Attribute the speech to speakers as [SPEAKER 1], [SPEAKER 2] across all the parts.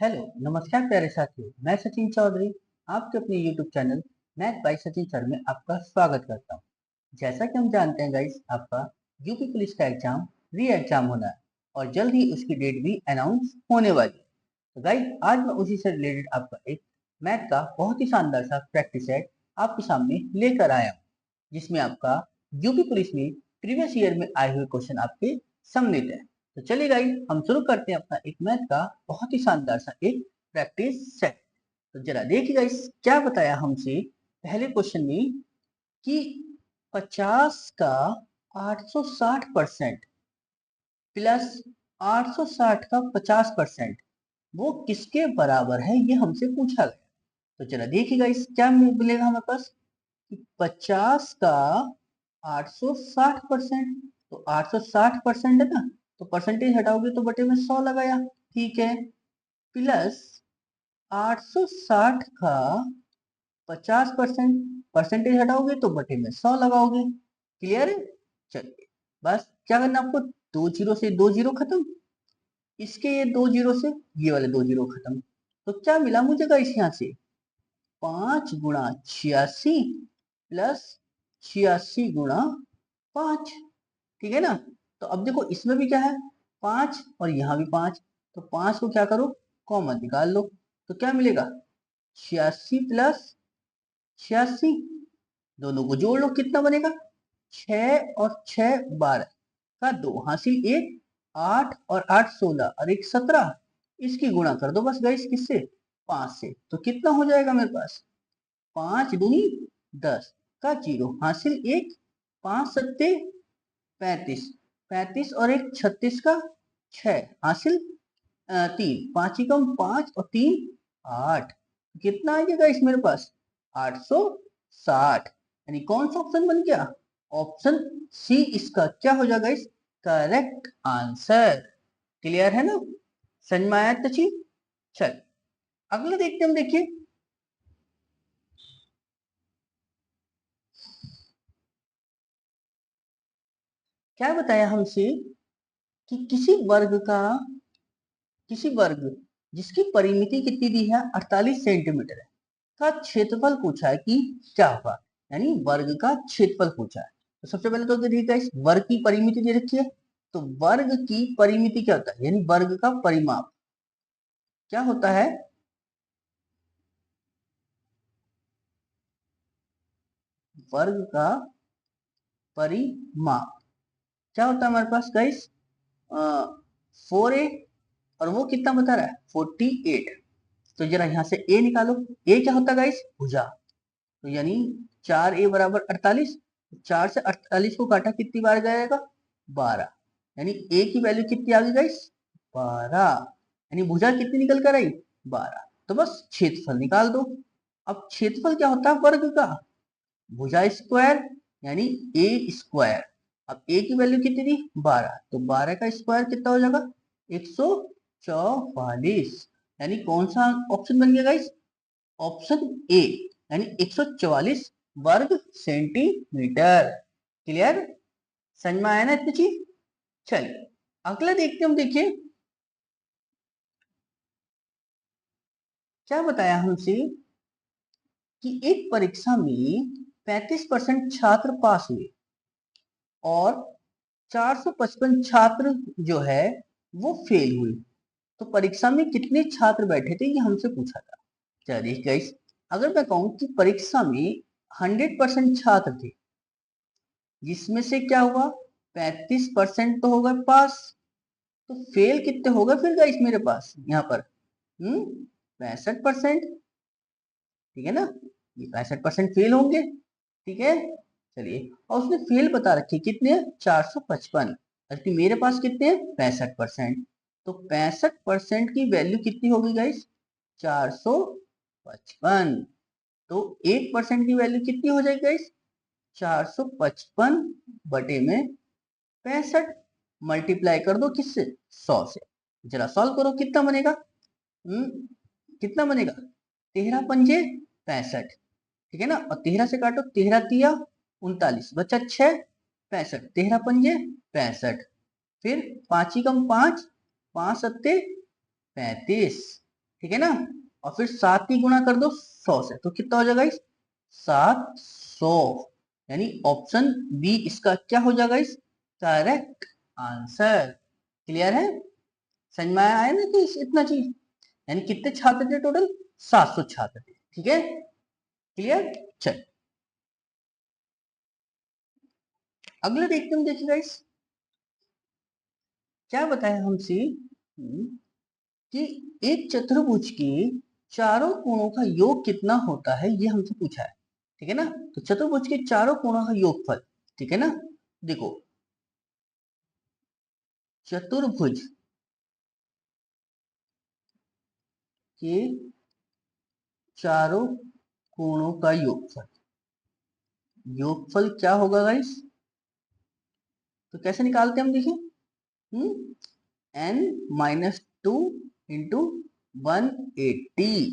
[SPEAKER 1] Hello, नमस्कार प्यारे साथियों। मैं सचिन चौधरी आपके अपने YouTube channel math bye Sachin sir में आपका स्वागत करता हूँ। जैसा कि हम जानते हैं गाइस, आपका यूपी पुलिस का एग्जाम री एग्जाम होना है और जल्द ही उसकी डेट भी अनाउंस होने वाली है। तो गाइस, आज मैं उसी से रिलेटेड आपका एक मैथ का बहुत ही शानदार सा प्रैक्टिस सेट आपके सामने लेकर आया हूँ, जिसमें आपका यूपी पुलिस में प्रीवियस ईयर में आए हुए क्वेश्चन आपके सम्मिलित है। तो चलिए गाइस, हम शुरू करते हैं अपना एक मैथ का बहुत ही शानदार सा एक प्रैक्टिस सेट। तो जरा देखिए गाइस, क्या बताया हमसे पहले क्वेश्चन में कि 50 का 860% प्लस 860 का 50% वो किसके बराबर है, ये हमसे पूछा गया। तो चला देखिए गाइस, क्या मिलेगा हमारे पास कि 50 का 860%, तो 860% है ना, तो परसेंटेज हटाओगे तो बटे में 100 लगाया, ठीक है। प्लस 860 का 50%, परसेंटेज हटाओगे तो बटे में 100 लगाओगे। क्लियर है? चलिए, बस क्या करना आपको, दो जीरो से दो जीरो खत्म, इसके ये दो जीरो से ये वाले दो जीरो खत्म। तो क्या मिला मुझे गाइस यहाँ से, 5 गुणा 86 प्लस 86 गुणा 5, ठीक है ना। तो अब देखो इसमें भी क्या है, 5 और यहाँ भी 5, तो 5 को क्या करो, कॉमन निकाल लो। तो क्या मिलेगा, 86 प्लस 86, दोनों को जोड़ लो, कितना बनेगा, 6 और 6 12 का 2 हासिल 1, 8 और 8 16 और 1 17, इसकी गुणा कर दो बस गाइस, किससे, 5 से। तो कितना हो जाएगा मेरे पास, 5 दूनी 10 का 0 हासिल 1, 5 सत्ते 35, 35 और 1 36 का 6 हासिल 3, 5 ही कम 5 और 3 8, कितना आ जाएगा इस मेरे पास, 860। यानी कौन सा ऑप्शन बन गया, ऑप्शन सी इसका क्या हो जाएगा, इस करेक्ट आंसर। क्लियर है ना, समझ में आया तची। चल अगला देखते हैं हम, देखिए क्या बताया हमसे कि किसी वर्ग जिसकी परिमिति कितनी दी है, 48 सेंटीमीटर है, का क्षेत्रफल पूछा है कि क्या होगा। यानी वर्ग का क्षेत्रफल पूछा है। तो सबसे पहले तो देखिएगा, इस वर्ग की परिमिति दे रखी है। तो वर्ग की परिमिति क्या होता है, यानी वर्ग का परिमाप क्या होता है, वर्ग का परिमाप क्या होता है हमारे पास गाइस, 4a, और वो कितना बता रहा है, 48। तो जरा यहाँ से a निकालो, a क्या होता है गाइस, भुजा। तो यानी 4a बराबर 48, 4 से 48 को काटा कितनी बार जाएगा, 12। यानी a की वैल्यू कितनी आ गई गाइस, 12। यानी भुजा कितनी निकल कर आई, 12। तो बस क्षेत्रफल निकाल दो। अब क्षेत्रफल क्या होता है वर्ग का, भुजा स्क्वायर, यानी ए स्क्वायर। अब ए की वैल्यू कितनी थी, 12, तो 12 का स्क्वायर कितना हो जाएगा, 144। यानी कौन सा ऑप्शन बन गया गाइस, ऑप्शन ए, यानी 144 वर्ग सेंटीमीटर। क्लियर, समझ में आया ना इतनी चीज। चलिए अगला देखते हैं हम, देखिए क्या बताया हमसे कि एक परीक्षा में 35% छात्र पास हुए और 455 छात्र जो है वो फेल हुए। तो परीक्षा में कितने छात्र बैठे थे, ये हमसे पूछा था। चलिए गाइस, अगर मैं कहूं कि परीक्षा में 100% छात्र थे, जिसमें से क्या हुआ, 35% तो होगा पास, तो फेल कितने होगा फिर गाइस मेरे पास यहाँ पर, 65%, ठीक है ना। ये 65% फेल होंगे, ठीक है। चलिए, और उसने फेल बता रखे कितने, 455, जबकि मेरे पास कितने हैं, 65%। तो 65% की वैल्यू कितनी होगी गाइस, 455। तो 1% की वैल्यू कितनी हो जाएगी गाइस, 455 बटे में 65, मल्टीप्लाई कर दो किससे, 100 से। जरा सॉल्व करो, कितना बनेगा, कितना बनेगा, 13 पंजे 65, ठीक है ना। और 13 से काटो, 13 तिया 39, बचा 6, 65, 13 पंजे 65, फिर 5 ही कम 5, 5 सत्ते 35, ठीक है ना, और फिर 7 की गुणा कर दो 100 से, तो कितना हो जाएगा इस 700, यानी ऑप्शन बी इसका क्या हो जाएगा इस करेक्ट आंसर। क्लियर है, समझ में आया ना कि इतना चीज, यानी कितने छात्र थे टोटल 700 छात्र थे। ठीक है, क्लियर। चल अगला देखते हम, देखिएगा इस क्या बताया हमसे कि एक चतुर्भुज के चारों कोणों का योग कितना होता है, ये हमसे पूछा है। ठीक है ना, तो चतुर्भुज के चारों कोणों का योगफल, ठीक है ना, देखो चतुर्भुज के चारों कोणों का योगफल, योगफल क्या होगा गाइस, तो कैसे निकालते हैं हम, देखिए n-2 इंटू 180,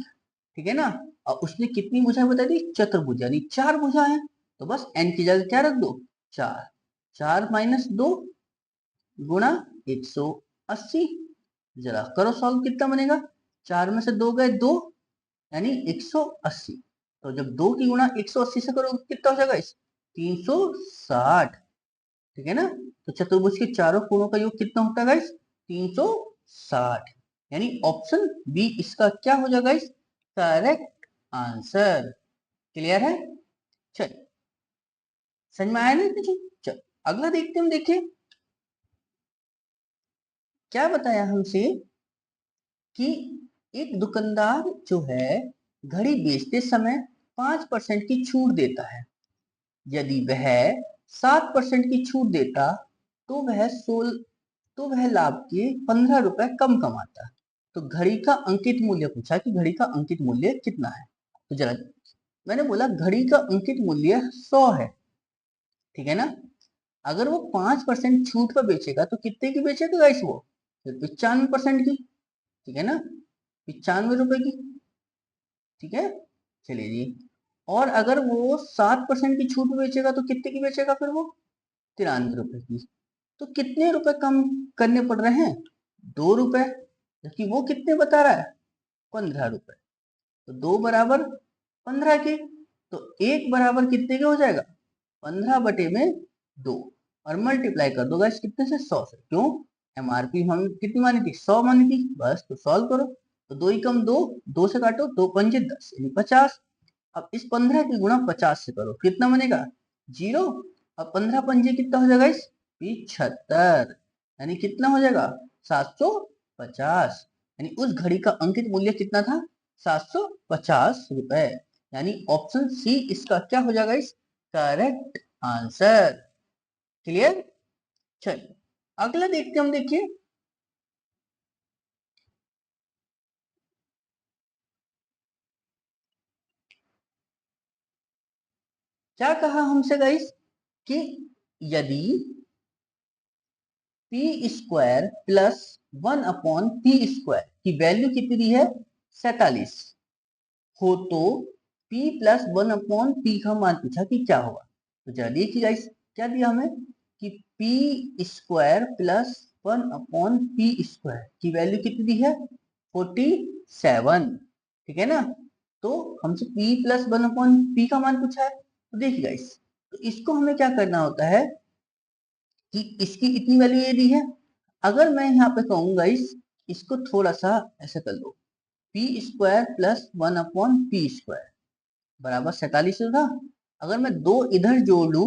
[SPEAKER 1] ठीक है ना, और उसने कितनी भुजाएं बता दी, चतुर्भुज यानी 4 भुजा है, तो बस n की जगह क्या रख दो 4, 4 माइनस 2 गुणा 180, जरा करो सॉल्व, कितना बनेगा, 4 में से 2 गए 2, यानी 180, तो जब 2 की गुणा 180 से करो कितना हो जाएगा इस 360, ठीक है ना, तो चतुर्भुज के चारों कोणों का योग कितना होता है गाइस 360, यानी ऑप्शन बी इसका क्या हो जाएगा इस करेक्ट आंसर। क्लियर है, चल समझ में आया ना इतनी चीज। चल अगला देखते हम, देखिए क्या बताया हमसे कि एक दुकानदार जो है घड़ी बेचते समय 5% की छूट देता है, यदि वह 7% की छूट देता तो वह लाभ के 15 रुपए कम कमाता। तो घड़ी का अंकित मूल्य पूछा कि घड़ी का अंकित मूल्य कितना है, तो जरा मैंने बोला घड़ी का अंकित मूल्य 100 है, ठीक है ना, अगर वो 5% छूट पर बेचेगा तो कितने की बेचेगा गाइस, वो 95% की, ठीक है ना, 95 रुपए की, ठीक है, चलिए जी, और अगर वो 7% की छूट में बेचेगा तो कितने की बेचेगा फिर वो 93 रुपए की, तो कितने रुपए कम करने पड़ रहे हैं 2 रुपए, जबकि वो कितने बता रहा है 15 रुपए, तो 2 बराबर 15 के, तो 1 बराबर कितने के हो जाएगा 15/2, और मल्टीप्लाई कर दो गाइस कितने से 100 से, क्यों एमआरपी हम कितनी मानी थी 100 मानी थी, बस तो सॉल्व करो, तो 2 ही कम 2, 2 से काटो 2 पंजे 10 यानी 50, अब इस 15 की गुणा 50 से करो कितना बनेगा 0, अब 15 पंजे कितना हो जाएगा इस 75, यानी कितना हो जाएगा 750, यानी उस घड़ी का अंकित मूल्य कितना था 750 रुपए, यानी ऑप्शन सी इसका क्या हो जाएगा इस करेक्ट आंसर। क्लियर, चलिए अगला देखते हम, देखिए क्या कहा हमसे गाइस कि यदि पी स्क्वायर प्लस 1/p² की वैल्यू कितनी दी है 47 हो, तो p प्लस 1/p का मान पूछा कि क्या होगा, तो जरा देखिए गाइस क्या दिया हमें कि p स्क्वायर प्लस 1/p² की वैल्यू कितनी दी है 47, ठीक है ना, तो हमसे p प्लस 1/p का मान पूछा है, तो देखिए गाइस तो इसको हमें क्या करना होता है कि इसकी इतनी वैल्यू ये दी है, अगर मैं यहाँ पे कहूंगा इसको थोड़ा सा ऐसे कर लो पी स्क्वायर प्लस 1/p² बराबर 47 होगा, अगर मैं दो इधर जोड़ लू,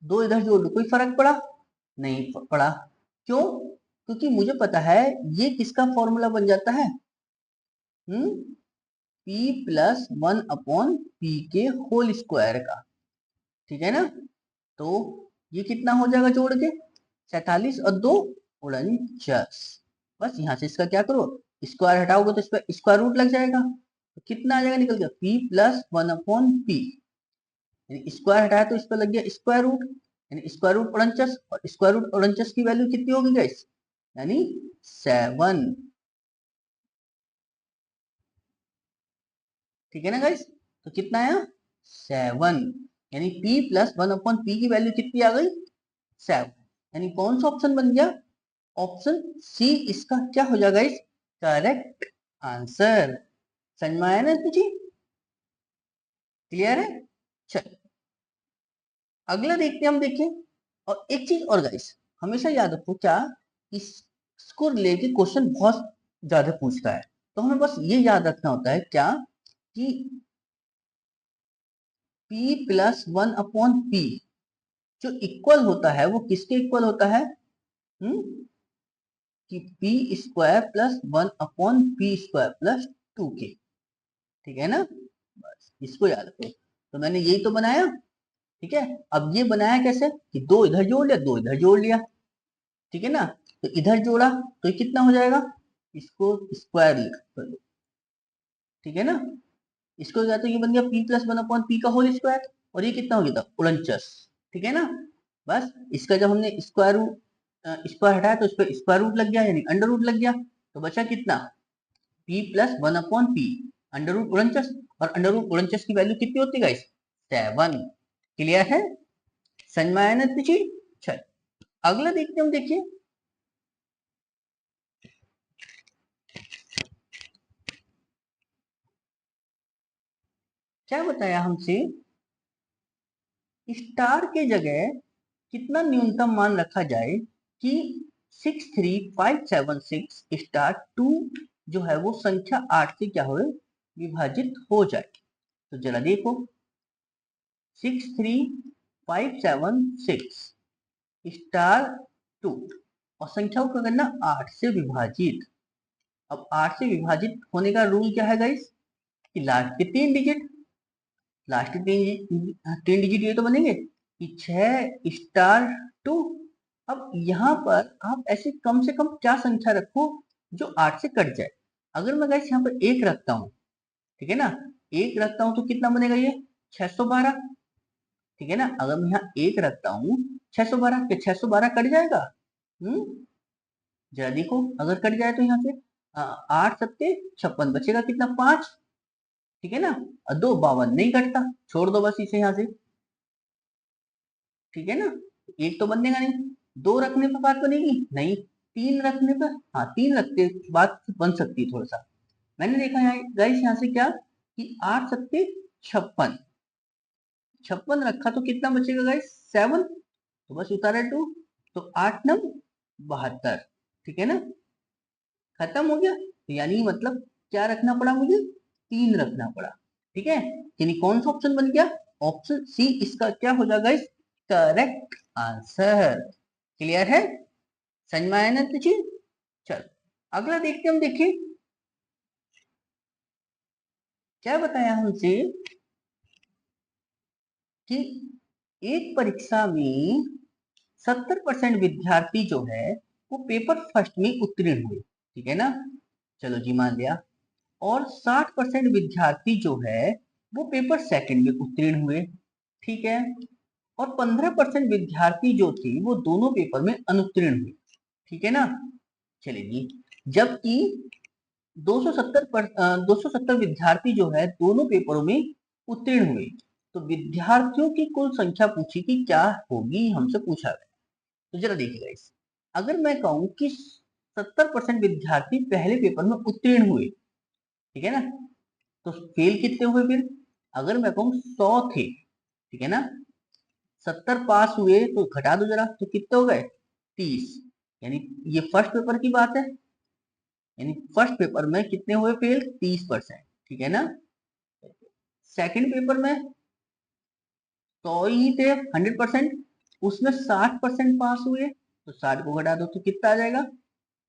[SPEAKER 1] दो इधर जोड़ लू कोई फर्क पड़ा नहीं पड़ा, क्यों, क्योंकि मुझे पता है ये किसका फॉर्मूला बन जाता है p प्लस 1/p के होल स्क्वायर का, ठीक है ना, तो ये कितना हो जाएगा जोड़ के 47 और 2 49, बस यहाँ से इसका क्या करो स्क्वायर हटाओगे तो इस पर स्क्वायर रूट लग जाएगा, तो कितना आ जाएगा निकल गया p प्लस 1/p, यानी स्क्वायर हटाया तो इस पर लग गया स्क्वायर रूट, यानी स्क्वायर रूट 49, और स्क्वायर रूट 49 की वैल्यू कितनी होगी गाइस, यानी 7, ठीक है ना गाइस, तो कितना आया 7, यानी p प्लस 1/p की वैल्यू कितनी आ गई 7, यानी कौन सा ऑप्शन बन गया ऑप्शन सी इसका क्या हो जाएगा इस करेक्ट आंसर। समझ में आया ना तुझे? क्लियर है? चल अगला देखते हैं हम। देखिए और एक चीज और गाइस, हमेशा याद रखो क्या, इसको रिलेटेड क्वेश्चन बहुत ज्यादा पूछता है। तो हमें बस ये याद रखना होता है क्या कि p plus one upon P जो इक्वल होता है वो किसके इक्वल होता है? कि P square plus one upon P square plus two के। ठीक है ना? बस इसको याद रखो। तो मैंने यही तो बनाया। ठीक है, अब ये बनाया कैसे कि दो इधर जोड़ लिया, दो इधर जोड़ लिया। ठीक है ना? तो इधर जोड़ा तो ये कितना हो जाएगा, इसको स्क्वायर लिख कर लो। ठीक है ना? इसको क्या, तो ये बन गया P plus one upon P का होल स्क्वायर, और ये कितना हो गया था, 49। ठीक है ना? बस इसका जब हमने स्क्वायर रूट स्क्वायर हटाया तो इस पर स्क्वायर रूट लग गया, यानी अंडर रूट लग गया। तो बचा कितना, P plus one upon P under root 49, और अंडर रूट 49 की वैल्यू कितनी होती है गाइस, 7। क्लियर है? समझ में आया ना तुझे? चल अगला देखते हैं हम। देखिए क्या बताया हमसे, स्टार के जगह कितना न्यूनतम मान रखा जाए कि 63576 स्टार 2 जो है वो संख्या 8 से क्या हो, विभाजित हो जाए। तो जरा देखो, 63576 स्टार 2 और संख्या को क्या करना, 8 से विभाजित। अब 8 से विभाजित होने का रूल क्या है गाइस, कि लास्ट के 3 डिजिट, लास्ट के तीन डिजिट ये तो बनेंगे कि 6 स्टार 2। अब यहाँ पर आप ऐसे कम से कम क्या संख्या रखो जो 8 से कट जाए। अगर मैं गाइस यहाँ पर एक रखता हूँ, ठीक है ना, एक रखता हूँ तो कितना बनेगा ये, 612। ठीक है ना? अगर मैं यहाँ एक रखता हूँ 612, क्या 612 कट जाएगा? जरा देखो, अगर कट जाए तो यहाँ से 8 7 56 बचेगा कितना, 5। ठीक है ना? और 2 52 नहीं कटता, छोड़ दो बस इसे यहाँ से। ठीक है ना? एक तो बनेगा नहीं, दो रखने पर बात बनेगी नहीं, तीन रखने पर, हाँ तीन रखते बात बन सकती है थोड़ा सा। मैंने देखा यहाँ गाइस, यहाँ से क्या कि 8 7 56, 56 रखा तो कितना बचेगा गाइस, 7। तो बस उतारे 2, तो 8 9 72। ठीक है ना? खत्म हो गया। तो यानी मतलब क्या रखना पड़ा मुझे, 3 रखना पड़ा। ठीक है, यानी कौन सा ऑप्शन बन गया, ऑप्शन सी इसका क्या हो जाएगा इस करेक्ट आंसर। क्लियर है? समझ में आया ना तुझे? चल अगला देखते हम। देखिए क्या बताया हमसे कि एक परीक्षा में 70% विद्यार्थी जो है वो पेपर फर्स्ट में उत्तीर्ण हुए। ठीक है ना? चलो जी मान लिया। और 60% विद्यार्थी जो है वो पेपर सेकंड में उत्तीर्ण हुए। ठीक है? और 15% विद्यार्थी जो थे वो दोनों पेपर में अनुत्तीर्ण हुए। ठीक है ना? चलिए जी, जबकि 270 विद्यार्थी जो है दोनों पेपरों में उत्तीर्ण हुए, तो विद्यार्थियों की कुल संख्या पूछी कि क्या होगी, हमसे पूछा गया। तो जरा देखिएगा इस, अगर मैं कहूं कि 70% विद्यार्थी पहले पेपर में उत्तीर्ण हुए, ठीक है ना, तो फेल कितने हुए फिर, अगर मैं कहूँ 100 थे, ठीक है ना, 70 पास हुए तो घटा दो जरा, तो कितने हो गए, 30। यानी ये फर्स्ट पेपर की बात है, यानी फर्स्ट पेपर में कितने हुए फेल, 30%। ठीक है ना? सेकंड पेपर में 100 ही थे, 100%, उसमें 60% पास हुए, तो 60 को घटा दो तो कितना आ जाएगा,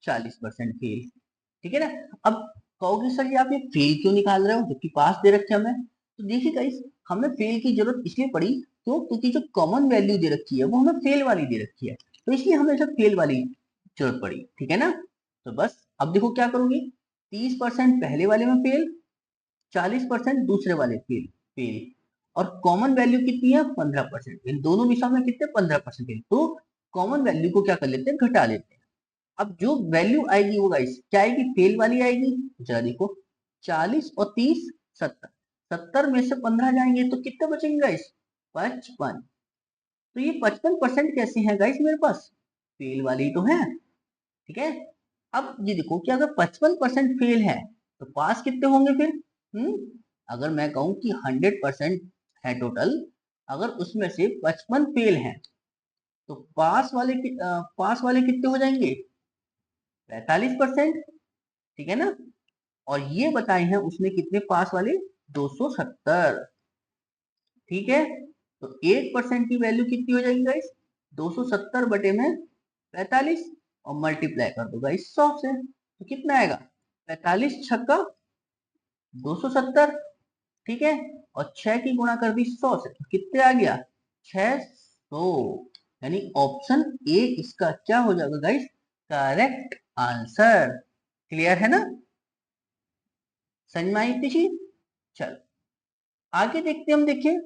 [SPEAKER 1] 40% फेल। ठीक है ना? अब कहोगे सर ये आप ये फेल क्यों निकाल रहे हो जबकि पास दे रखे हमें। तो देखिए गाइस, हमें फेल की जरूरत इसलिए पड़ी क्यों, क्योंकि जो कॉमन वैल्यू दे रखी है वो हमें फेल वाली दे रखी है, तो इसलिए हमें सब फेल वाली जरूरत पड़ी। ठीक है ना? तो बस अब देखो क्या करोगे, 30% पहले वाले में फेल, 40% दूसरे वाले फेल फेल, और कॉमन वैल्यू कितनी है, 15%। इन दोनों विषयों में कितने, 15% फेल, तो कॉमन वैल्यू को क्या कर लेते हैं, घटा लेते हैं। अब जो वैल्यू आएगी वो गाइस क्या आएगी, फेल वाली आएगी। जरा देखो, 40 और 30 70, 70 में से 15 जाएंगे तो कितने बचेंगे गाइस, 55। तो ये 55% कैसे हैं गाइस मेरे पास, फेल वाली तो है। ठीक है? अब ये देखो कि अगर 55% फेल है तो पास कितने होंगे फिर? अगर मैं कहूं कि 100% है टोटल, अगर उसमें से 55 फेल हैं, तो पास वाले कितने हो जाएंगे? 45%। ठीक है ना? और ये बताए हैं उसने कितने पास वाले? 270। ठीक है, तो 1% की वैल्यू कितनी हो जाएगी गाइस? 270 बटे में 45, और मल्टीप्लाई कर दो गाइस 100 से, तो कितना आएगा? 45 छक्का 270। ठीक है, और 6 की गुणा कर दी 100 से, तो कितने आ गया? 600। यानी ऑप्शन ए इसका क्या हो जाएगा गाइस? Correct answer. क्लियर है ना? समझ में आई इतनी चीज? चलो आगे देखते हैं हम। देखिए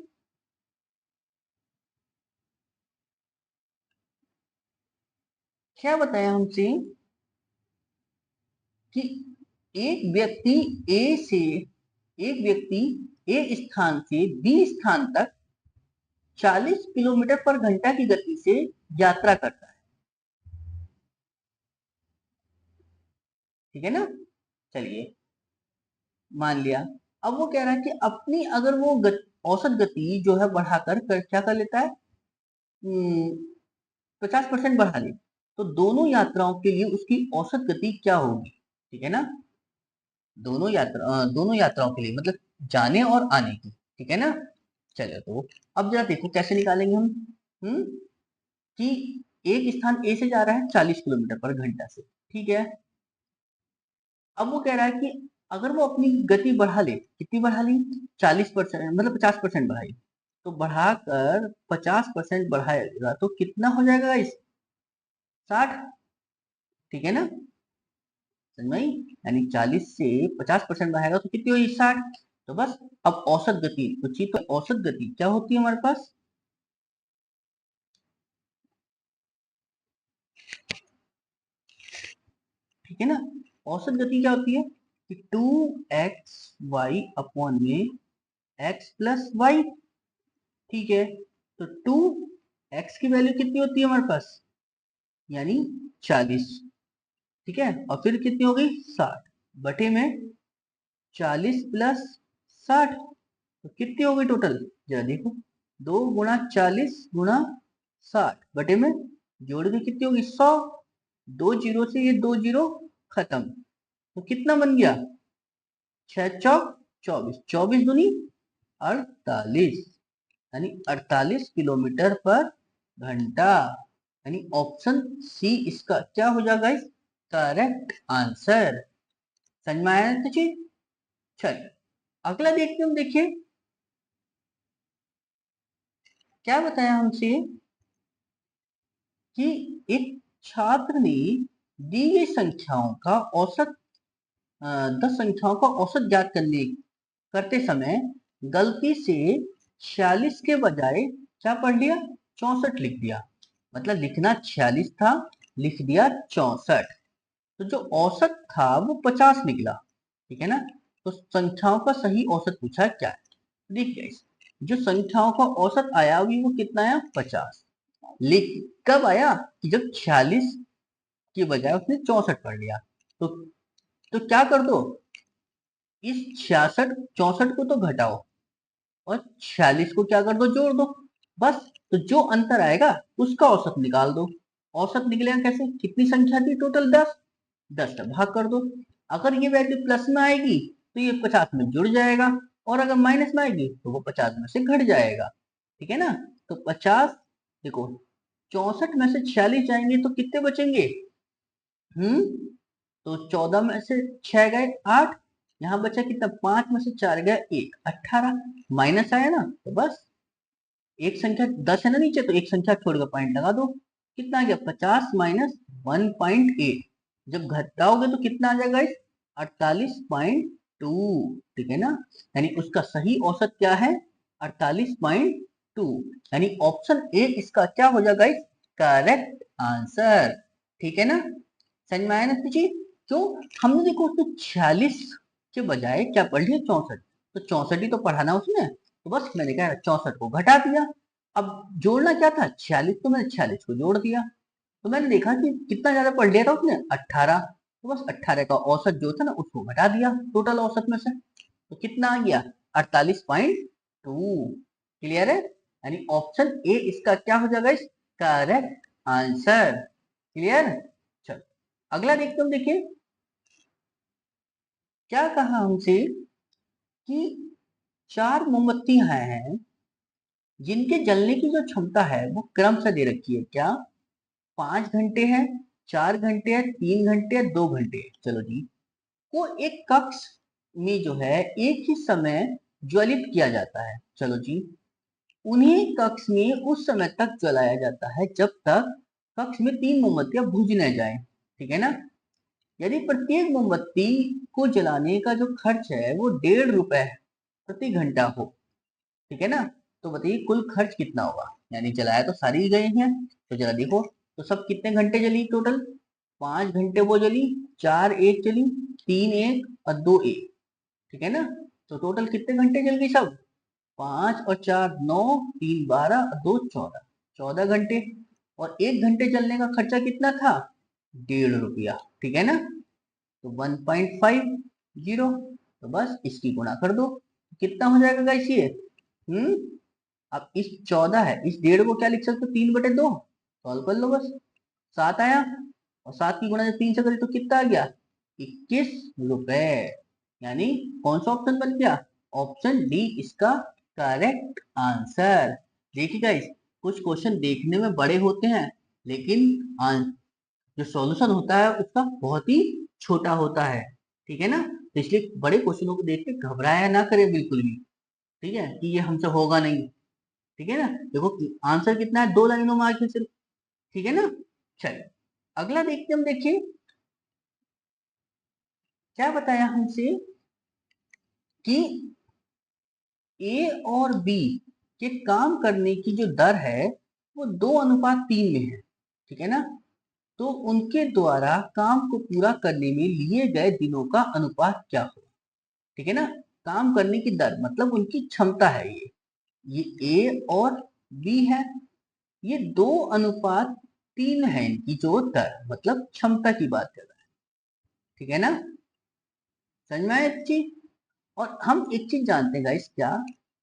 [SPEAKER 1] क्या बताया हमसे कि एक व्यक्ति ए से एक व्यक्ति ए स्थान से बी स्थान तक 40 किलोमीटर पर घंटा की गति से यात्रा करता है। ठीक है ना? चलिए मान लिया। अब वो कह रहा है कि अपनी अगर वो औसत गति जो है बढ़ाकर क्या कर लेता है? 50% बढ़ा ले, तो दोनों यात्राओं के लिए उसकी औसत गति क्या होगी? ठीक है ना? दोनों यात्राओं के लिए मतलब जाने और आने की। ठीक है ना? चलो तो अब जरा देखो कैसे निकालेंगे हम। हम्म कि एक स्थान ए से जा रहा है 40 किलोमीटर पर घंटा से। ठीक है, अब वो कह रहा है कि अगर वो अपनी गति बढ़ा ले, कितनी बढ़ा ली? 40%, मतलब 50% बढ़ाई, तो बढ़ाकर 50% बढ़ाएगा तो कितना हो जाएगा इस? 60। ठीक है ना? समझ में आई? यानी 40 से 50% बढ़ाएगा तो कितनी हुई? 60। तो बस अब औसत गति पूछी, तो औसत गति क्या होती है हमारे पास? ठीक है ना? औसत गति क्या होती है कि 2xy में x प्लस वाई। ठीक है, तो 2x की वैल्यू कितनी होती है हमारे पास? यानी 40। ठीक है, और फिर कितनी हो गई? 60 बटे में 40 प्लस 60, तो कितनी हो गई टोटल? जरा देखो, 2 गुणा 40 गुणा 60 बटे में जोड़ के कितनी होगी? 100। दो जीरो से ये दो जीरो खत्म, तो कितना बन गया? 6 चौक 24, 24 दूनी 48, यानी 48 किलोमीटर पर घंटा। यानी ऑप्शन सी इसका क्या हो जाएगा इस? Correct answer. समझ में आया तो चीज? चलिए अगला देखते हम। देखिए क्या बताया हमसे कि एक छात्र ने दी गई संख्याओं का औसत 10 संख्याओं का औसत ज्ञात करते समय गलती से 46 के बजाय क्या पढ़ लिया? 64 लिख दिया। मतलब लिखना 46 था, लिख दिया 64। तो जो औसत था वो 50 निकला। ठीक है ना? तो संख्याओं का सही औसत पूछा क्या है? देखिए जो संख्याओं का औसत आया वो कितना आया? 50। लेकिन कब आया? कि जब 46 की बजाय उसने 64 पढ़ लिया। तो क्या कर दो, इस 66 64 को तो घटाओ और 46 को क्या कर दो? जोड़ दो। बस, तो जो अंतर आएगा उसका औसत निकाल दो। औसत निकलेगा कैसे? कितनी संख्या थी टोटल? 10। 10 का भाग कर दो। अगर ये वैल्यू प्लस में आएगी तो ये 50 में जुड़ जाएगा, और अगर माइनस में आएगी तो वो 50 में से घट जाएगा। ठीक है ना? तो 50, देखो 64 में से 46 जाएंगे तो कितने बचेंगे? हम्म तो 14 में से 6 गए 8, यहाँ बचा कितना? 5 में से 4 गया 1, 18। माइनस आया ना, तो बस एक संख्या 10 है ना नीचे, तो एक संख्या छोड़कर पॉइंट लगा दो। कितना आ गया? 50 माइनस 1.8। जब घटाओगे तो कितना आ जाएगा? 48.2। ठीक है ना? यानी उसका सही औसत क्या है? 48.2। यानी ऑप्शन ए इसका क्या हो जाएगा? Correct answer. ठीक है ना? समझ में आया ना जी? क्यों? हमने देखो उसने 46 के बजाय क्या पढ़ लिया? 64। तो 64 ही तो पढ़ाना उसने, तो बस मैंने कहा 64 को घटा दिया। अब जोड़ना क्या था? 46, तो मैंने 46 को जोड़ दिया। तो मैंने देखा कि कितना ज्यादा पढ़ लिया था उसने? 18। तो बस 18 का औसत जो था ना उसको घटा दिया टोटल औसत में से, तो कितना आ गया 48.2। क्लियर है, यानी ऑप्शन ए इसका क्या हो जाएगा इस करेक्ट आंसर। क्लियर। चलो अगला देखते हम, देखिए क्या कहा हमसे कि 4 मोमबत्तियां हैं जिनके जलने की जो क्षमता है वो क्रम से दे रखी है, क्या 5 घंटे है, 4 घंटे है, 3 घंटे है, 2 घंटे है। चलो जी, को एक कक्ष में जो है एक ही समय ज्वलित किया जाता है। चलो जी, उन्हीं कक्ष में उस समय तक जलाया जाता है जब तक कक्ष में 3 मोमबत्तियां बुझ न जाए। ठीक है ना। यदि प्रत्येक मोमबत्ती को जलाने का जो खर्च है वो 1.5 रुपए प्रति घंटा हो, ठीक है ना, तो बताइए कुल खर्च कितना होगा। यानी जलाया तो सारी ही गए हैं, तो जरा देखो तो सब कितने घंटे जली टोटल, 5 घंटे वो जली, 4 एक जली, 3 एक और 2 एक। ठीक है ना, तो टोटल कितने घंटे जल गई सब, 5 और 4 9, 3 12 और 2 14, 14 घंटे। और 1 घंटे जलने का खर्चा कितना था, 1.5 रुपया। ठीक है ना, तो 1.50, तो बस इसकी गुणा कर दो, कितना हो जाएगा गाइस ये। अब इस 14 है, इस 1.5 को क्या लिख सकते हो, 3/2, सॉल्व कर लो बस। 7 आया, और 7 की गुणा जब 3 से करी तो कितना आ गया, 21 रुपए। यानी कौन सा ऑप्शन बन गया, ऑप्शन डी इसका करेक्ट आंसर। देखिए गाइस, कुछ क्वेश्चन देखने में बड़े होते हैं लेकिन जो सॉल्यूशन होता है उसका बहुत ही छोटा होता है। ठीक है ना, तो इसलिए बड़े क्वेश्चनों को देख के घबराया ना करें बिल्कुल भी। ठीक है, कि ये हमसे होगा नहीं। ठीक है ना, देखो आंसर कितना है, 2 लाइनों में आगे से। ठीक है ना। चलिए अगला देखते हम, देखिए क्या बताया हमसे कि ए और बी के काम करने की जो दर है वो 2:3 में है। ठीक है ना, तो उनके द्वारा काम को पूरा करने में लिए गए दिनों का अनुपात क्या होगा। ठीक है ना, काम करने की दर मतलब उनकी क्षमता है ये ए और बी है, ये 2:3 है इनकी जो दर, मतलब क्षमता की बात कर रहा है। ठीक है ना, समझ में आया एक चीज। और हम एक चीज जानते हैं गाइस, क्या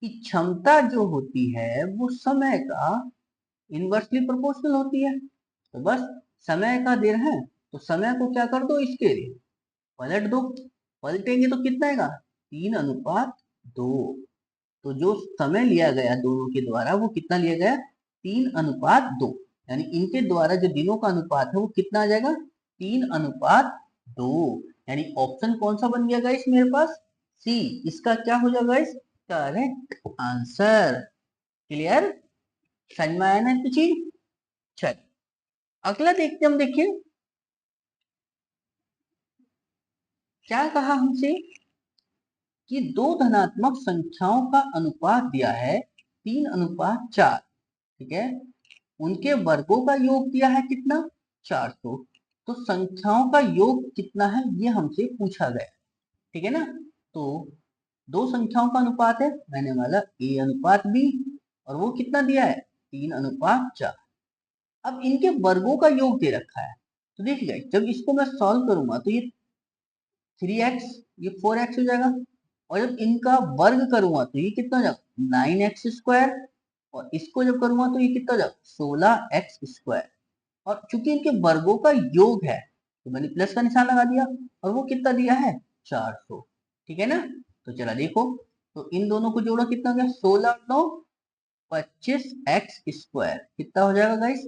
[SPEAKER 1] कि क्षमता जो होती है वो समय का इनवर्सली प्रोपोर्शनल होती है। तो बस समय का दे रहे हैं तो समय को क्या कर दो, इसके लिए पलट दो, पलटेंगे तो कितना आएगा, 3:2। तो जो समय लिया गया दोनों के द्वारा वो कितना लिया गया, 3:2। यानी इनके द्वारा जो दिनों का अनुपात है वो कितना आ जाएगा, 3:2। यानी ऑप्शन कौन सा बन गया गाइस मेरे पास, सी इसका क्या हो जाएगा गाइस, करेक्ट आंसर। क्लियर, समझ में आया ना इसकी चीज। चल अगला देखते हम, देखिए क्या कहा हमसे कि दो धनात्मक संख्याओं का अनुपात दिया है 3:4। ठीक है, उनके वर्गों का योग दिया है कितना, 400। तो संख्याओं का योग कितना है ये हमसे पूछा गया। ठीक है ना, तो दो संख्याओं का अनुपात है, मैंने वाला A/B, और वो कितना दिया है, 3:4। अब इनके वर्गों का योग दे रखा है, तो देखिए जब इसको मैं सॉल्व करूंगा तो ये 3x, ये 4x हो जाएगा। और जब इनका वर्ग करूंगा तो ये कितना हो जाएगा, 9x²। और इसको जब करूंगा तो ये कितना हो जाएगा, 16x²। और चूंकि इनके वर्गों का योग है तो मैंने प्लस का निशान लगा दिया, और वो कितना दिया है, 400। ठीक है ना, तो चला देखो, तो इन दोनों को जोड़ा कितना हो गया, 16 9 25x², कितना हो जाएगा गाइस,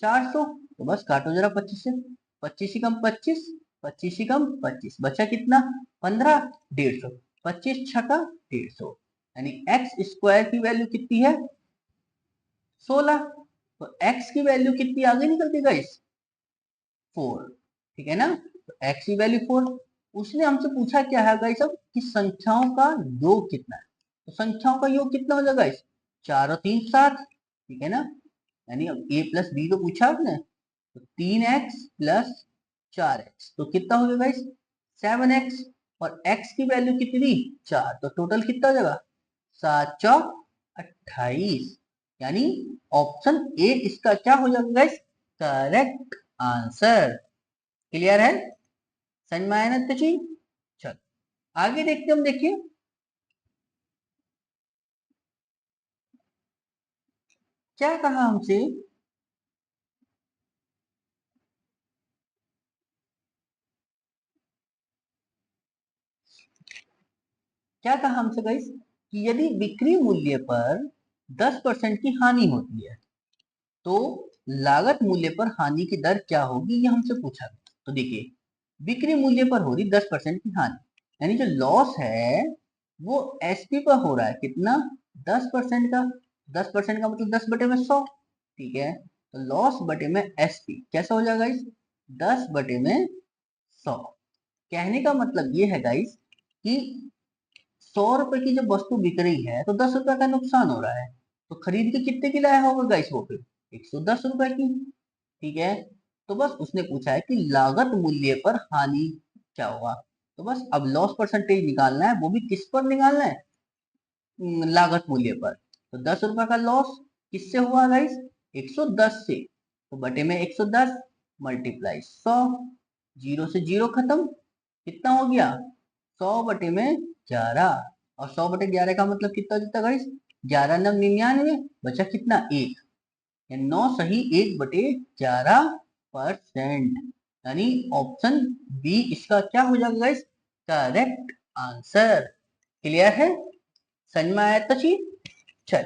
[SPEAKER 1] 400। तो बस काटो जरा 25 से, 25 ही कम 25, 25 ही कम 25, बचा कितना, 15, 150, 25 छका 150। यानी x² की वैल्यू कितनी है, 16। तो x की वैल्यू कितनी आगे निकलती गाइस, 4। ठीक है ना, तो x की वैल्यू 4। उसने हमसे पूछा क्या है गाइस अब, कि संख्याओं का योग कितना है। तो संख्याओं का योग कितना हो जाएगा गाइस, 4 और 3 7। ठीक है ना, यानी अब a+b तो पूछा आपने, तो 3x+4x तो कितना हो गया गाइस, 7x। और x की वैल्यू कितनी दी, 4, तो टोटल कितना हो जाएगा, 7 चौक 28। यानी ऑप्शन ए इसका क्या हो जाएगा गाइस, करेक्ट आंसर। क्लियर है। समझ में आया ना तो जी। चल आगे देखते हम, देखिए क्या कहा हमसे। क्या कहा हमसे गाइस कि यदि बिक्री मूल्य पर 10% की हानि होती है तो लागत मूल्य पर हानि की दर क्या होगी, ये हमसे पूछा गया। तो देखिए बिक्री मूल्य पर हो रही 10% की हानि, यानी जो लॉस है वो एसपी पर हो रहा है, कितना, 10% का। 10% का मतलब 10/100, ठीक है। तो लॉस बटे में एसपी कैसा हो जाएगा गाइस, 10/100। कहने का मतलब ये है गाइस कि 100 रुपए की जब वस्तु बिक रही है तो 10 रुपए का नुकसान हो रहा है, तो खरीद के कितने की लाया होगा गाइस वो, फिर 110 रुपए की, ठीक है। तो बस उसने पूछा है कि लागत मूल्य पर हानि क्या होगा। तो बस अब लॉस परसेंटेज निकालना है, वो भी किस पर निकालना है, लागत मूल्य पर। तो 10 रुपए का लॉस किससे हुआ गाइस, 110 से। तो बटे में 110 मल्टीप्लाई 100, जीरो से जीरो खत्म, कितना हो गया, 100/11। और 100/11 का मतलब कितना होता है गाइस, 11×9 99, बचा कितना, एक, या 9 सही 1/11%। यानी ऑप्शन बी इसका क्या हो जाएगा गाइस, करेक्ट आंसर। क्लियर है, समझ में आया तो जी। चल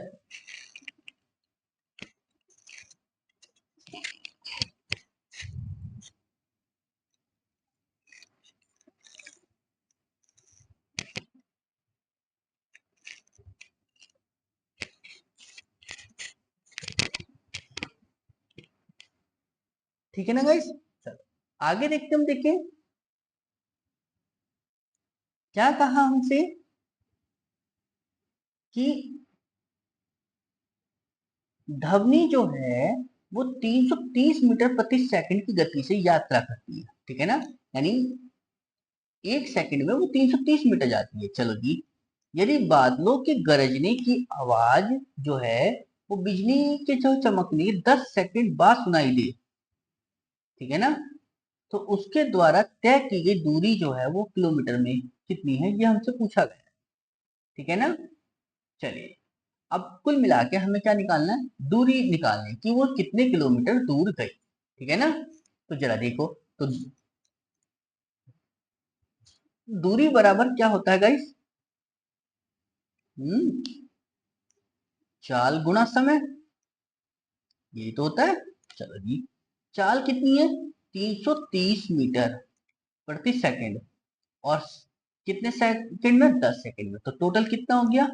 [SPEAKER 1] ठीक है ना गाइस। चलो आगे देखते हम, देखिए क्या कहा हमसे कि ध्वनि जो है वो 330 मीटर प्रति सेकंड की गति से यात्रा करती है, ठीक है ना। यानी एक सेकंड में वो 330 मीटर जाती है। चलो जी, यदि बादलों के गरजने की आवाज जो है वो बिजली के जो चमकने 10 सेकंड बाद सुनाई दे, ठीक है ना, तो उसके द्वारा तय की गई दूरी जो है वो किलोमीटर में कितनी है, ये हमसे पूछा गया है, ठीक है ना। चलिए अब कुल मिला के हमें क्या निकालना है, दूरी निकालनी है कि वो कितने किलोमीटर दूर गई, ठीक है ना। तो जरा देखो, तो दूरी बराबर क्या होता है गाइस, हम्म चाल गुणा समय, यही तो होता है। चलो जी, चाल कितनी है, 330 मीटर प्रति सेकंड, और कितने सेकंड में, 10 सेकंड में, तो टोटल कितना हो गया,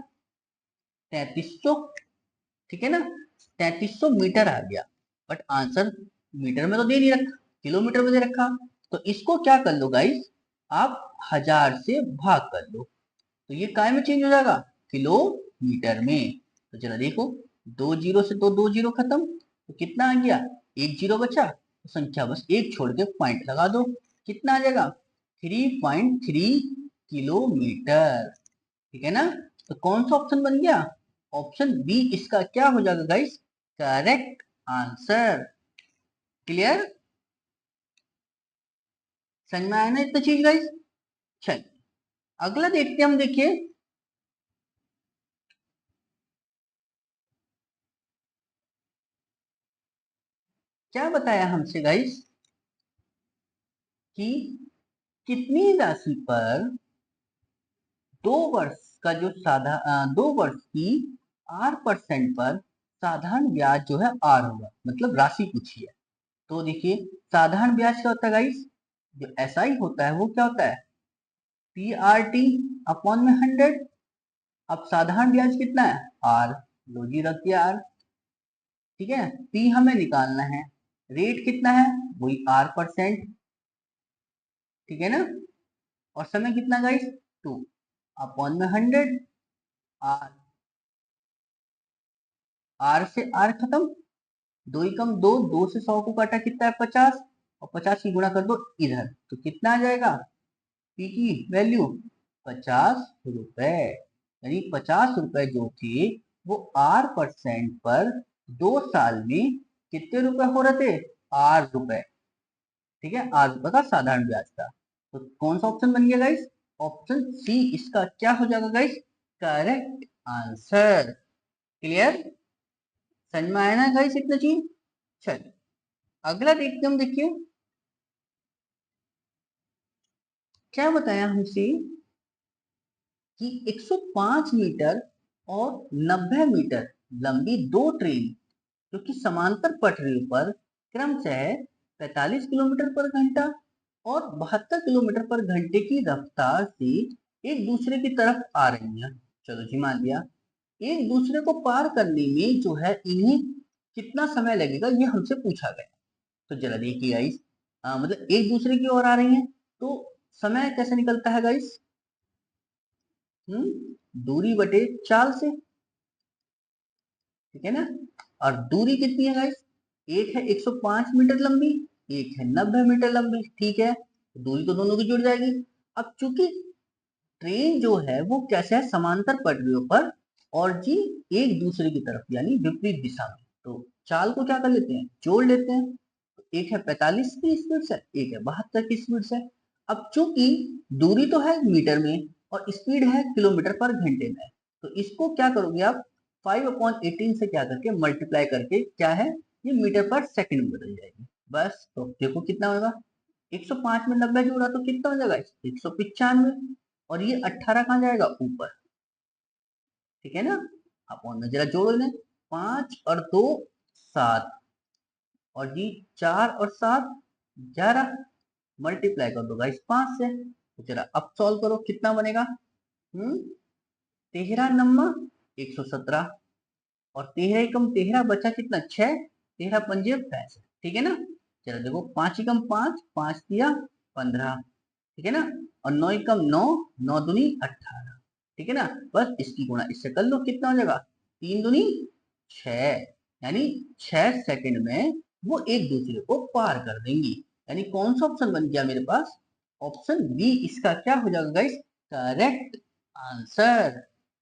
[SPEAKER 1] 3300, ठीक है ना। 3300 मीटर आ गया, बट आंसर मीटर में तो दे नहीं रखा, किलोमीटर में दे रखा। तो इसको क्या कर लो गाइस, आप 1000 से भाग कर लो, तो ये काय में चेंज हो जाएगा, किलोमीटर में। तो चलो देखो, दो जीरो से दो जीरो खत्म, तो कितना आ गया, एक जीरो बचा, तो संख्या बस एक छोड़ के पॉइंट लगा दो, कितना आ जाएगा, 3.3 किलोमीटर, ठीक है ना। तो कौन सा ऑप्शन बन गया, ऑप्शन बी इसका क्या हो जाएगा गाइस, करेक्ट आंसर। क्लियर, समझ में आया ना इतना चीज गाइस। चल अगला देखते हैं हम, देखिए क्या बताया हमसे गाइस कि कितनी राशि पर 2 वर्ष का जो 2 वर्ष की 8% पर साधारण ब्याज जो है आर होगा, मतलब राशि पूछी है। तो देखिए साधारण ब्याज क्या होता है गाइस, जो एसआई होता है वो क्या होता है, PRT/100। अब साधारण ब्याज कितना है, आर, लो जी रख दिया आर, ठीक है। पी हमें निकालना है, रेट कितना है, वही 8%, ठीक है ना। और समय कितना गाइस, 2/100, आर, आर से आर खत्म, दो ही कम दो, दो से 100 को काटा कितना है, 50, और 50 की गुणा कर दो इधर, तो कितना आ जाएगा, पी की वैल्यू 50 रुपए। यानी 50 रुपए जो थे वो 8% पर 2 साल में कितने रुपए हो रहे थे, 8 रुपए, ठीक है, 8 रुपए का साधारण ब्याज था। तो कौन सा ऑप्शन बन गया गाइस? ऑप्शन सी इसका क्या हो जाएगा गाइस? Correct answer. क्लियर? समझ में आया ना गाइस इतना चीज? चलिए अगला देखते हम। देखिए क्या बताया हमसे कि 105 मीटर और 90 मीटर लंबी दो ट्रेन जो कि समांतर पटरियों पर क्रमशः 45 किलोमीटर पर घंटा और 72 किलोमीटर पर घंटे की रफ्तार से एक दूसरे की तरफ आ रही हैं। चलो जी मान लिया। एक दूसरे को पार करने में जो है इन्हें कितना समय लगेगा ये हमसे पूछा गया। तो जरा देखिए गाइस, मतलब एक दूसरे की ओर आ रही हैं तो समय कैसे निकलता है गाइस? दूरी बटे चाल से, ठीक है ना। और दूरी कितनी है गाइस? एक है 105 मीटर लंबी, एक है 90 मीटर लंबी, ठीक है। तो दूरी तो दोनों की जुड़ जाएगी। अब चूंकि ट्रेन जो है वो कैसे है? समांतर पटरियों पर और जी एक दूसरे की तरफ यानी विपरीत दिशा में। तो चाल को क्या कर लेते हैं? जोड़ लेते हैं। तो एक है 45 की स्पीड से, एक है 72 की स्पीड से। अब चूंकि दूरी तो है मीटर में और स्पीड है किलोमीटर पर घंटे में, तो इसको क्या करोगे आप? 5/18 से क्या करके मल्टीप्लाई करके क्या है ये मीटर पर सेकंड में बदल जाएगी। बस तो देखो कितना होगा। 105 में 90 जोड़ा तो कितना हो जाएगा? 195। और ये 18 कहाँ जाएगा? ऊपर, ठीक है ना। आप और में जरा जोड़ लें। 5 और 2 7, और जी 4 और 7 11। मल्टीप्लाई कर दो गाइस 5 से। तो जरा अब सॉल्व करो कितना बनेगा। 13 नम्मा 117, और 13 एकम 13 बचा कितना? 6। 13 पंजे 65, ठीक है ना। चलो देखो 5 एकम 5, 5 दिया 15, ठीक है ना। और 9 एकम 9, 9 दूनी 18, ठीक है ना। बस इसकी गुणा इससे कर लो, कितना हो जाएगा? 3 दूनी 6, यानी 6 सेकंड में वो एक दूसरे को पार कर देंगी। यानी कौन सा ऑप्शन बन गया मेरे पास? ऑप्शन बी इसका क्या हो जाएगा गाइस? Correct answer.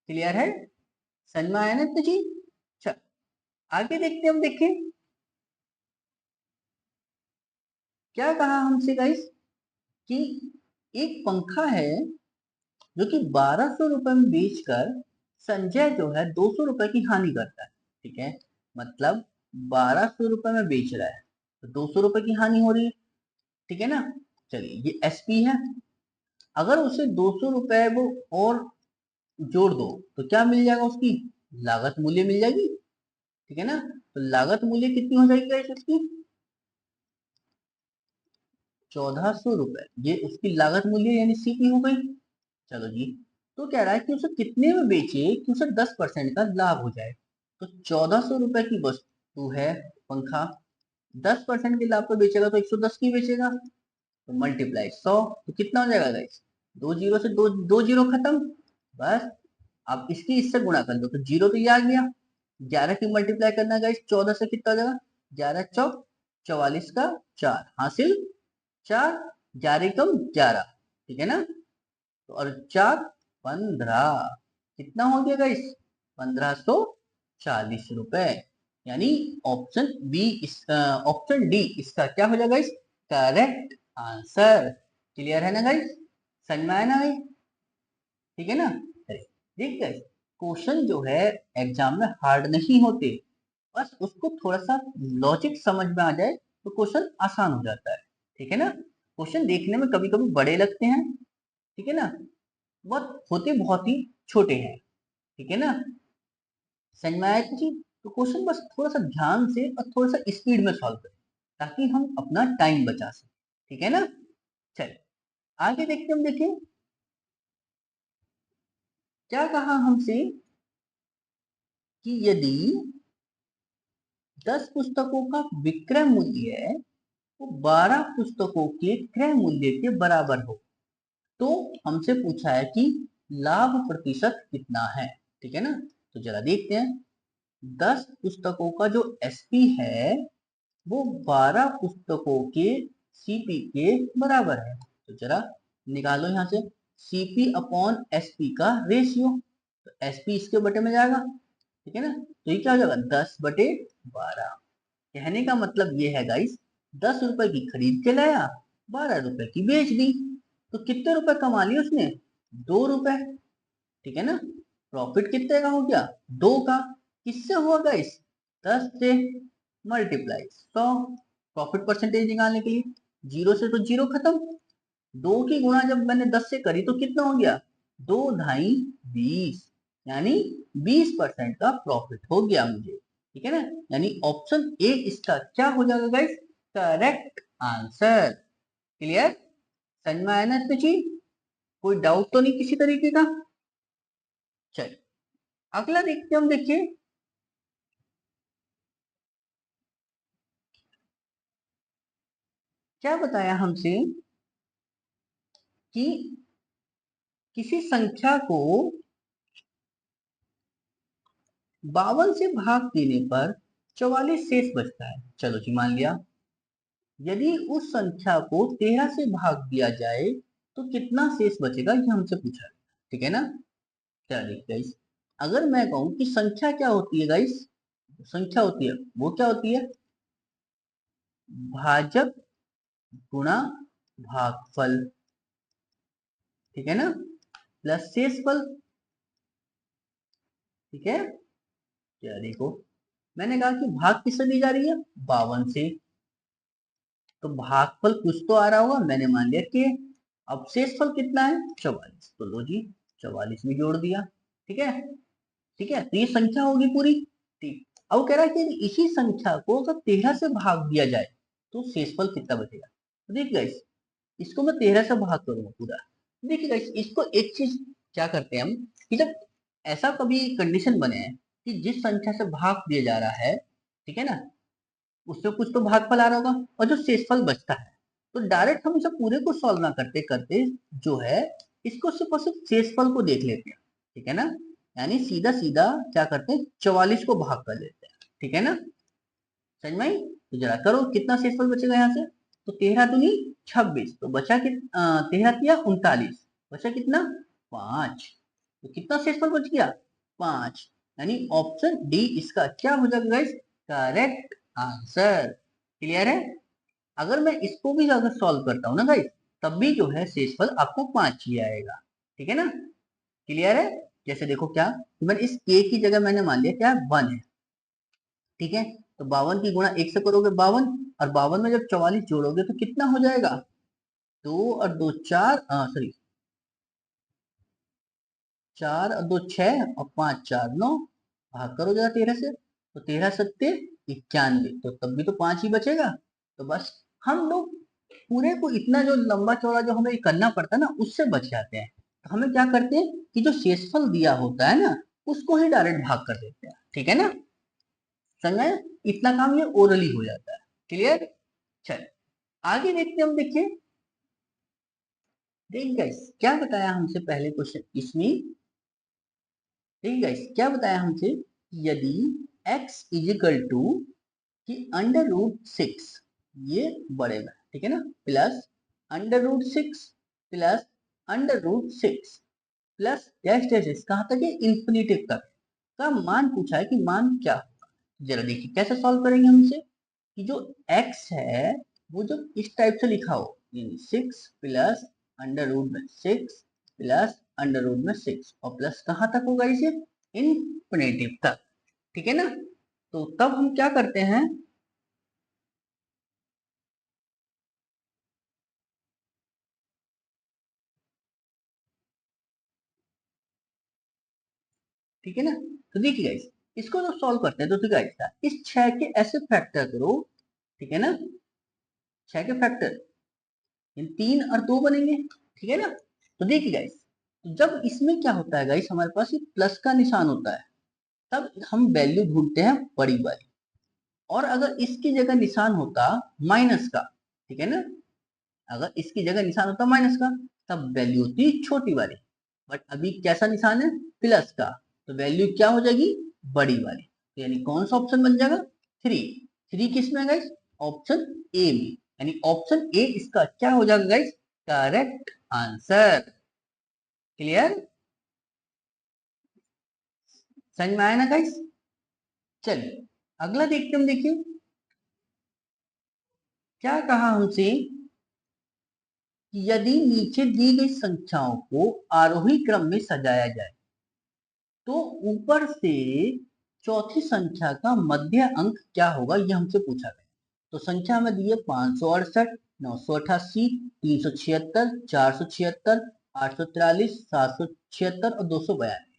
[SPEAKER 1] क्लियर है? समझ में आया ना इतना चीज? चल आगे देखते हम। देखें क्या कहा हमसे गाइस कि एक पंखा है जो कि 1200 रुपए में बेचकर संजय जो है 200 रुपए की हानि करता है, ठीक है। मतलब 1200 रुपए में बेच रहा है तो 200 रुपए की हानि हो रही है, ठीक है ना। चलिए ये एसपी है। अगर उसे 200 रुपए वो और जोड़ दो तो क्या मिल जाएगा? उसकी लागत मूल्य मिल जाएगी, ठीक है ना। तो लागत मूल्य कितनी हो जाएगी गाइस उसकी? 1400 रुपए, ये उसकी लागत मूल्य यानी सीपी हो गई। चलो जी, तो कह रहा है कि उसे कितने में बेचे कि उसे 10% का लाभ हो जाए। तो 1400 रुपए की वस्तु है पंखा, 10% के लाभ पे बेचेगा तो 110 की बेचेगा। तो मल्टीप्लाई 100, तो कितना हो जाएगा गाइस? दो जीरो से दो दो जीरो खत्म। बस अब इसकी इससे गुणा कर लो तो जीरो तो ये आ गया। 11 की मल्टीप्लाई करना गाइस 14 से, कितना हो जाएगा? 11 चौक 44 का 4 हासिल 4, 11 कम 11, ठीक है ना। तो और 4 15, कितना हो गया गाइस? 1540 रुपए। यानी ऑप्शन बी इस ऑप्शन डी इसका क्या हो जाएगा गाइस? Correct answer. क्लियर है ना गाइस? समझ में आया ना गाइस? ठीक है ना। चलिए देख गाइस, क्वेश्चन जो है एग्जाम में हार्ड नहीं होते, बस उसको थोड़ा सा लॉजिक समझ में आ जाए तो क्वेश्चन आसान हो जाता है, ठीक है ना। क्वेश्चन देखने में कभी कभी बड़े लगते हैं, ठीक है ना, बहुत होते बहुत ही छोटे हैं, ठीक है ना। समझ में आया जी? तो क्वेश्चन बस थोड़ा सा ध्यान से और थोड़ा सा स्पीड में सॉल्व करें ताकि हम अपना टाइम बचा सकें, ठीक है ना। चलिए आगे देखते हम। देखिए क्या कहा हमसे कि यदि 10 पुस्तकों का विक्रय मूल्य है वो 12 पुस्तकों के क्रय मूल्य के बराबर हो, तो हमसे पूछा है कि लाभ प्रतिशत कितना है, ठीक है ना। तो जरा देखते हैं। 10 पुस्तकों का जो एसपी है वो 12 पुस्तकों के सीपी के बराबर है। तो जरा निकालो यहाँ से सीपी अपॉन एसपी का रेशियो। तो एसपी इसके बटे में जाएगा, ठीक है ना। तो ये क्या हो जाएगा? 10/12। कहने का मतलब ये है गाइस, 10 रुपए की खरीद के लाया, 12 रुपए की बेच दी। तो कितने रुपए कमा लिए उसने? 2 रुपए। ठीक है ना, प्रॉफिट कितने का हो गया? 2 का। किससे हुआ गाइस? 10 से मल्टीप्लाई 100। प्रॉफिट परसेंटेज निकालने के लिए 0 से तो 0 खत्म, 2 की गुणा जब मैंने 10 से करी तो कितना हो गया? 2 ढाई 20, यानी 20% का प्रॉफिट हो गया मुझे। ठीक है ना, यानी ऑप्शन ए इसका क्या हो जाएगा गाइस? Correct answer. क्लियर? समझ में आया ना इसमें चीज? कोई डाउट तो नहीं किसी तरीके का? चलिए अगला देखते हैं हम। देखिए क्या बताया हमसे कि किसी संख्या को 52 से भाग देने पर 44 शेष बचता है। चलो जी मान लिया। यदि उस संख्या को 13 से भाग दिया जाए तो कितना शेष बचेगा, ये हमसे पूछा है। ठीक है ना, क्या देखते हैं। अगर मैं कहूं कि संख्या क्या होती है गाइस, संख्या होती है वो क्या होती है? भाजक गुणा भागफल। ठीक है ना, प्लस शेषफल। ठीक है, क्या देखो, मैंने कहा कि भाग किससे दी जा रही है? 52 से। तो भागफल कुछ तो आ रहा होगा, मैंने मान लिया कि। अब शेषफल कितना है? 44। तो लो जी 44 भी जोड़ दिया। ठीक है, ठीक है, तो ये संख्या होगी पूरी। ठीक, अब कह रहा है कि इसी संख्या को अगर 13 से भाग दिया जाए तो शेषफल कितना बचेगा। तो देखिए गाइस, इसको मैं 13 से भाग करूंगा पूरा। देखिए गाइस, इसको एक चीज क्या करते हैं हम, कि जब ऐसा कभी कंडीशन बने कि जिस संख्या से भाग दिया जा रहा है, ठीक है ना, उससे कुछ तो भागफल आ रहा होगा और जो शेषफल बचता है, तो डायरेक्ट हम इसे पूरे को सॉल्व ना करते करते जो है, इसको सिर्फ और सिर्फ शेषफल को देख लेते हैं। ठीक है ना, यानी सीधा सीधा क्या करते हैं, 44 को भाग कर लेते हैं। ठीक है ना, समझ में आई? तो जरा करो कितना शेषफल बचेगा यहाँ से। तो 13 दूनी 26, तो बचा कि 13 या 39, बचा कितना? 5। तो कितना शेषफल बच गया? 5। यानी ऑप्शन डी इसका क्या हो जाएगा गाइस? Correct answer. क्लियर है? अगर मैं इसको भी अगर सॉल्व करता हूँ ना गाइस, तब भी जो है शेषफल आपको 5 ही आएगा। ठीक है ना, क्लियर है? जैसे देखो क्या, तो मैंने इस के की जगह मैंने मान लिया क्या 1 है। ठीक है, तो 52 की गुणा 1 से करोगे 52, और 52 में जब 44 जोड़ोगे तो कितना हो जाएगा? 2 और 2 4, सॉरी, 4 और 2 6 और 5 4 9। भाग करो जरा 13 से, तो 13 सत्ते 91, तो तब भी तो 5 ही बचेगा। तो बस हम लोग पूरे को इतना जो लंबा चौड़ा जो हमें करना पड़ता है ना, उससे बच जाते हैं। तो हमें क्या करते हैं कि जो शेषफल दिया होता है ना, उसको ही डायरेक्ट भाग कर देते हैं। ठीक है ना, समझ आया? इतना काम ये ओरली हो जाता है। क्लियर? चल आगे देखते हैं हम। देखिए देख गाइस, क्या बताया हमसे पहले क्वेश्चन इसमें। देख गाइस, क्या बताया हमसे, यदि x इजिकल टू कि √6, ये बड़े में, ठीक है ना, plus √6 plus √6 plus dash dash कहाँ तक है? इंफिनिटी तक का मान पूछा है कि मान क्या होगा। जरा देखिए कैसे सॉल्व करेंगे हम इसे, कि जो x है वो जो इस टाइप से लिखा हो, यानी 6 प्लस √6 प्लस √6, और प्लस कहाँ तक होगा इसे? इनफिनिटिव तक। ठीक है ना, तो तब हम क्या करते हैं, ठीक है ना, तो देखिए गाइस, इसको जो सॉल्व करते हैं तो ठीक है, इस 6 के ऐसे फैक्टर करो। ठीक है ना, 6 के फैक्टर, 3 और 2 बनेंगे। ठीक है ना, तो देखिए गाइस, तो जब इसमें क्या होता है गाइस, हमारे पास ये प्लस का निशान होता है, तब हम वैल्यू ढूंढते हैं बड़ी वाली। और अगर इसकी जगह निशान होता माइनस का, ठीक है ना, अगर इसकी जगह निशान होता माइनस का, तब वैल्यू होती छोटी वाली। बट अभी कैसा निशान है? प्लस का, तो वैल्यू क्या हो जाएगी? बड़ी वाली। तो यानी कौन सा ऑप्शन बन जाएगा? 3। 3 किस में है गाइस? ऑप्शन ए में, यानी ऑप्शन ए इसका क्या हो जाएगा गाइस? Correct answer. क्लियर? समझ में आया ना गाइस? चलिए अगला देखते हम। देखिए क्या कहा हमसे, कि यदि नीचे दी गई संख्याओं को आरोही क्रम में सजाया जाए तो ऊपर से चौथी संख्या का मध्य अंक क्या होगा, ये हमसे पूछा गया। तो संख्या में दी है 568, 988, 376, 476, 843, 776 और 292।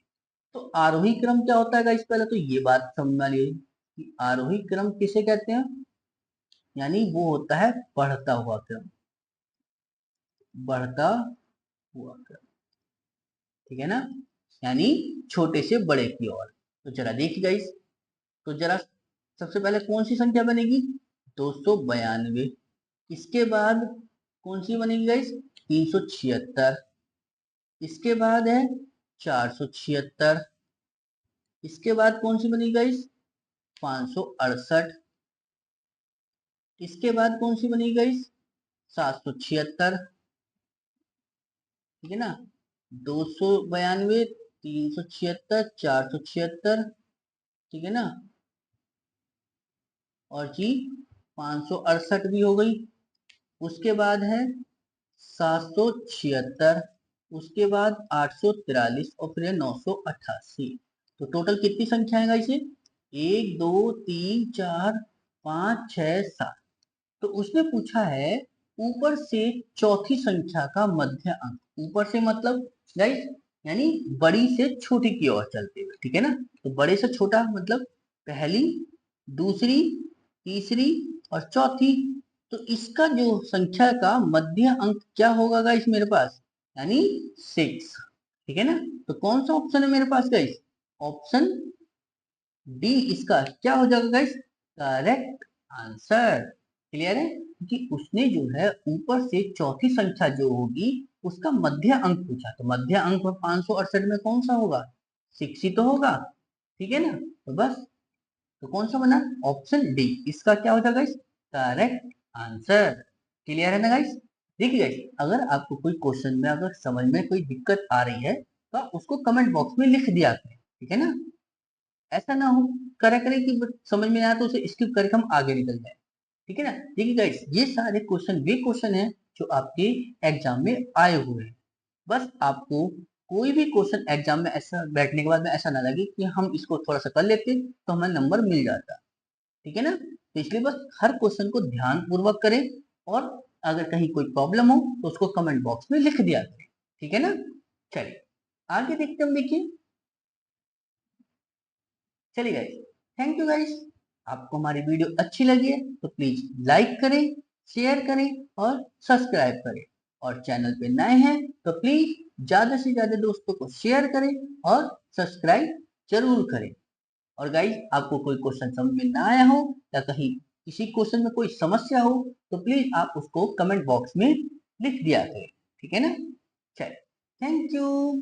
[SPEAKER 1] तो आरोही क्रम क्या होता है गाइस, पहले तो ये बात समझ में ली कि आरोही क्रम किसे कहते हैं, यानी वो होता है बढ़ता हुआ क्रम, बढ़ता हुआ क्रम, ठीक है ना, यानी छोटे से बड़े की ओर। तो जरा देखिए गाइस, तो जरा सबसे पहले कौन सी संख्या बनेगी, 292। इसके बाद कौन सी बनेगी गाइस, 376। इसके बाद है 476। इसके बाद कौन सी बनेगी गाइस, 568। इसके बाद कौन सी बनेगी गाइस, 776, ठीक है ना, 292, 376, 476, ठीक है ना, और जी 568 भी हो गई। उसके बाद है 776, उसके बाद 843 और फिर 988। तो टोटल कितनी संख्या है इसे, 1 2 3 4 5 6 7। तो उसने पूछा है ऊपर से चौथी संख्या का मध्य अंक, ऊपर से मतलब गाइस यानी बड़ी से छोटी की ओर चलते हुए, ठीक है ना। तो बड़े से छोटा मतलब पहली, दूसरी, तीसरी और चौथी। तो इसका जो संख्या का मध्य अंक क्या होगा गाइस मेरे पास, यानी 6, ठीक है ना। तो कौन सा ऑप्शन है मेरे पास गाइस, ऑप्शन डी इसका क्या हो जाएगा गाइस, करेक्ट आंसर। क्लियर है, कि उसने जो है ऊपर से चौथी संख्या जो होगी उसका मध्य अंक पूछा, तो मध्य अंक 568 में कौन सा होगा, 6 ही तो होगा, ठीक है ना। तो बस, तो कौन सा बना, ऑप्शन डी इसका क्या हो जाएगा गाइस, करेक्ट आंसर। क्लियर है ना गाइस। देखिए गाइस, अगर आपको कोई क्वेश्चन में अगर समझ में कोई दिक्कत आ रही है तो आप उसको कमेंट बॉक्स में लिख दिया करें, ठीक है ना। ऐसा ना हो करा करें कि समझ में आया तो उसे स्किप करके हम आगे निकल जाए, ठीक है ना। देखिए गाइस, ये सारे क्वेश्चन वे क्वेश्चन हैं जो आपके एग्जाम में आए हुए हैं। बस आपको कोई भी क्वेश्चन एग्जाम में ऐसा बैठने के बाद में ऐसा ना लगे कि हम इसको थोड़ा सा कर लेते तो हमें नंबर मिल जाता, ठीक है ना। तो इसलिए बस हर क्वेश्चन को ध्यान पूर्वक करें, और अगर कहीं कोई प्रॉब्लम हो तो उसको कमेंट बॉक्स में लिख दिया करें, ठीक है ना। चलिए आगे देखते हम, देखिए। चलिए गाइस, थैंक यू गाइस। आपको हमारी वीडियो अच्छी लगी है तो प्लीज लाइक करें, शेयर करें और सब्सक्राइब करें। और चैनल पे नए हैं तो प्लीज ज्यादा से ज्यादा दोस्तों को शेयर करें और सब्सक्राइब जरूर करें। और गाइस, आपको कोई क्वेश्चन समझ में ना आया हो या कहीं किसी क्वेश्चन में कोई समस्या हो तो प्लीज आप उसको कमेंट बॉक्स में लिख दिया करें, ठीक है ना। चलिए, थैंक यू।